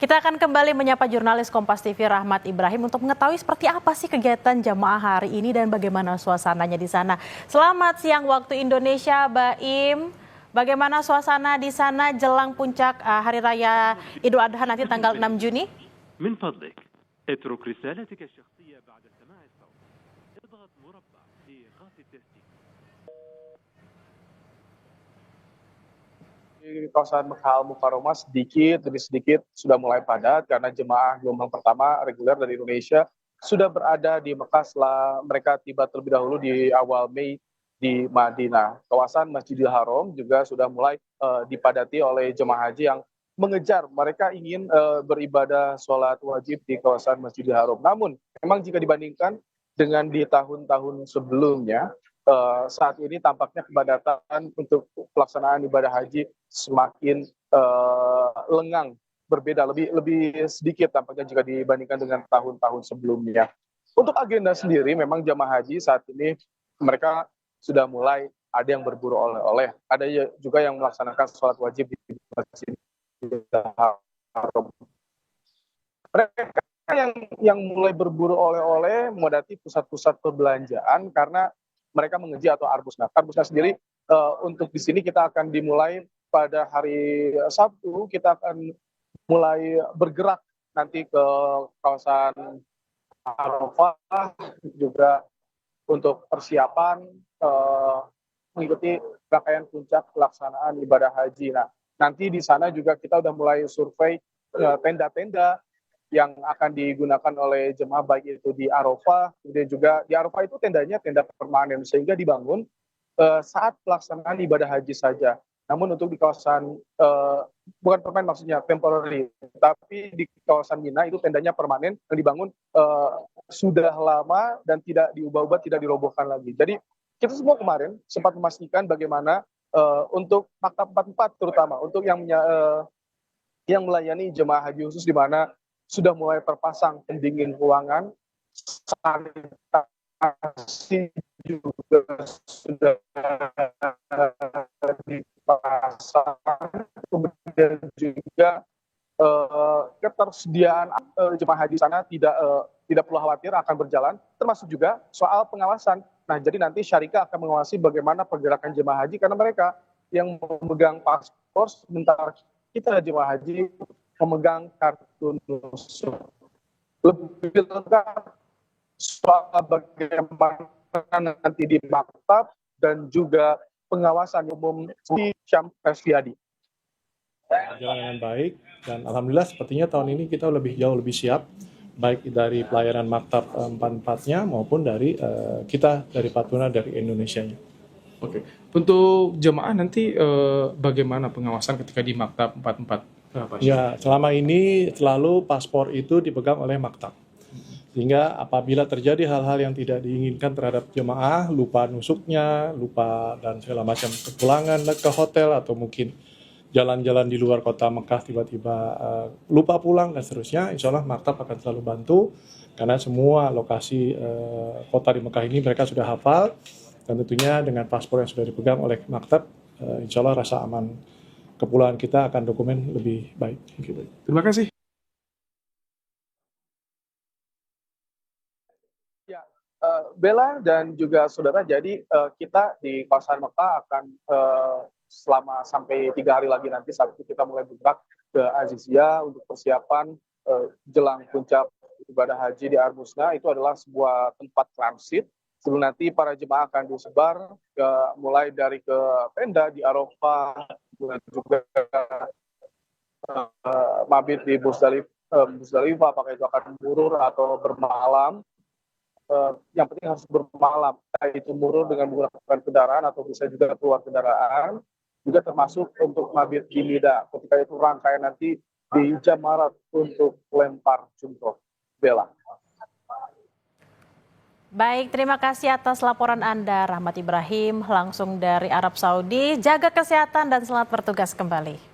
Kita akan kembali menyapa jurnalis Kompas TV Rahmat Ibrahim untuk mengetahui seperti apa sih kegiatan jamaah hari ini dan bagaimana suasananya di sana. Selamat siang waktu Indonesia, Baim. Bagaimana suasana di sana jelang puncak Hari Raya Idul Adha nanti tanggal 6 Juni? من فضلك اترك رسالتك الشخصية بعد سماع الصوت. اضغط مربع لإيقاف التسجيل. Di kawasan Mekah Al-Mukarramah sedikit demi sedikit sudah mulai padat karena jemaah gelombang pertama reguler dari Indonesia sudah berada di Mekah setelah mereka tiba terlebih dahulu di awal Mei di Madinah. Kawasan Masjidil Haram juga sudah mulai dipadati oleh jemaah haji yang mengejar, mereka ingin beribadah sholat wajib di kawasan Masjidil Haram. Namun memang jika dibandingkan dengan di tahun-tahun sebelumnya, saat ini tampaknya kepadatan untuk pelaksanaan ibadah haji semakin lengang, berbeda lebih sedikit tampaknya jika dibandingkan dengan tahun-tahun sebelumnya. Untuk agenda sendiri memang jamaah haji saat ini mereka sudah mulai ada yang berburu oleh-oleh, ada juga yang melaksanakan sholat wajib di Masjidil Haram. Mereka yang mulai berburu oleh-oleh memadati pusat-pusat perbelanjaan karena mereka mengejar atau arbusna. Arbusna sendiri untuk di sini kita akan dimulai pada hari Sabtu, kita akan mulai bergerak nanti ke kawasan Arafah juga untuk persiapan mengikuti rangkaian puncak pelaksanaan ibadah haji. Nah, nanti di sana juga kita udah mulai survei tenda-tenda yang akan digunakan oleh jemaah baik itu di Arafah, kemudian juga di Arafah itu tendanya tenda permanen sehingga dibangun saat pelaksanaan ibadah haji saja. Namun untuk di kawasan bukan permanen maksudnya temporary, tapi di kawasan Mina itu tendanya permanen yang dibangun sudah lama dan tidak diubah-ubah, tidak dirobohkan lagi. Jadi kita semua kemarin sempat memastikan bagaimana untuk maktab 44 terutama untuk yang melayani jemaah haji khusus di mana sudah mulai terpasang pendingin ruangan, sanitasi juga sudah dipasang, kemudian juga ketersediaan jemaah haji sana tidak perlu khawatir akan berjalan, termasuk juga soal pengawasan. Nah, jadi nanti syarikah akan mengawasi bagaimana pergerakan jemaah haji karena mereka yang memegang paspor, sementara kita jemaah haji memegang kartu nusuk. Lebih lengkap soal bagaimana nanti di maktab dan juga pengawasan umum di Syam Riyadi. Berjalan dengan baik dan alhamdulillah sepertinya tahun ini kita jauh lebih siap baik dari pelayanan maktab 44-nya maupun dari kita dari Patuna dari Indonesianya. Oke. Untuk jemaah nanti bagaimana pengawasan ketika di maktab 44? Ya, selama ini selalu paspor itu dipegang oleh maktab. Sehingga apabila terjadi hal-hal yang tidak diinginkan terhadap jemaah, lupa nusuknya, lupa dan segala macam kepulangan ke hotel atau mungkin jalan-jalan di luar kota Mekah tiba-tiba lupa pulang dan seterusnya, insya Allah maktab akan selalu bantu karena semua lokasi kota di Mekah ini mereka sudah hafal dan tentunya dengan paspor yang sudah dipegang oleh maktab, insya Allah rasa aman kepulangan kita akan dokumen lebih baik. Terima kasih. Ya, Bella dan juga saudara, jadi kita di kawasan Mekah akan selama sampai 3 hari lagi nanti Sabtu kita mulai bergerak ke Azizia untuk persiapan jelang puncak ibadah haji di Arbusna. Itu adalah sebuah tempat transit sebelum nanti para jemaah akan disebar mulai dari ke tenda di Arafah, juga mabit di Musdalifah, apakah itu akan murur atau bermalam. Yang penting harus bermalam, itu murur dengan menggunakan kendaraan atau bisa juga keluar kendaraan, juga termasuk untuk mabit di Mida. Ketika itu rangkaian nanti di Jamarat untuk lempar jumroh. Bella. Baik, terima kasih atas laporan Anda, Rahmat Ibrahim, langsung dari Arab Saudi. Jaga kesehatan dan selamat bertugas kembali.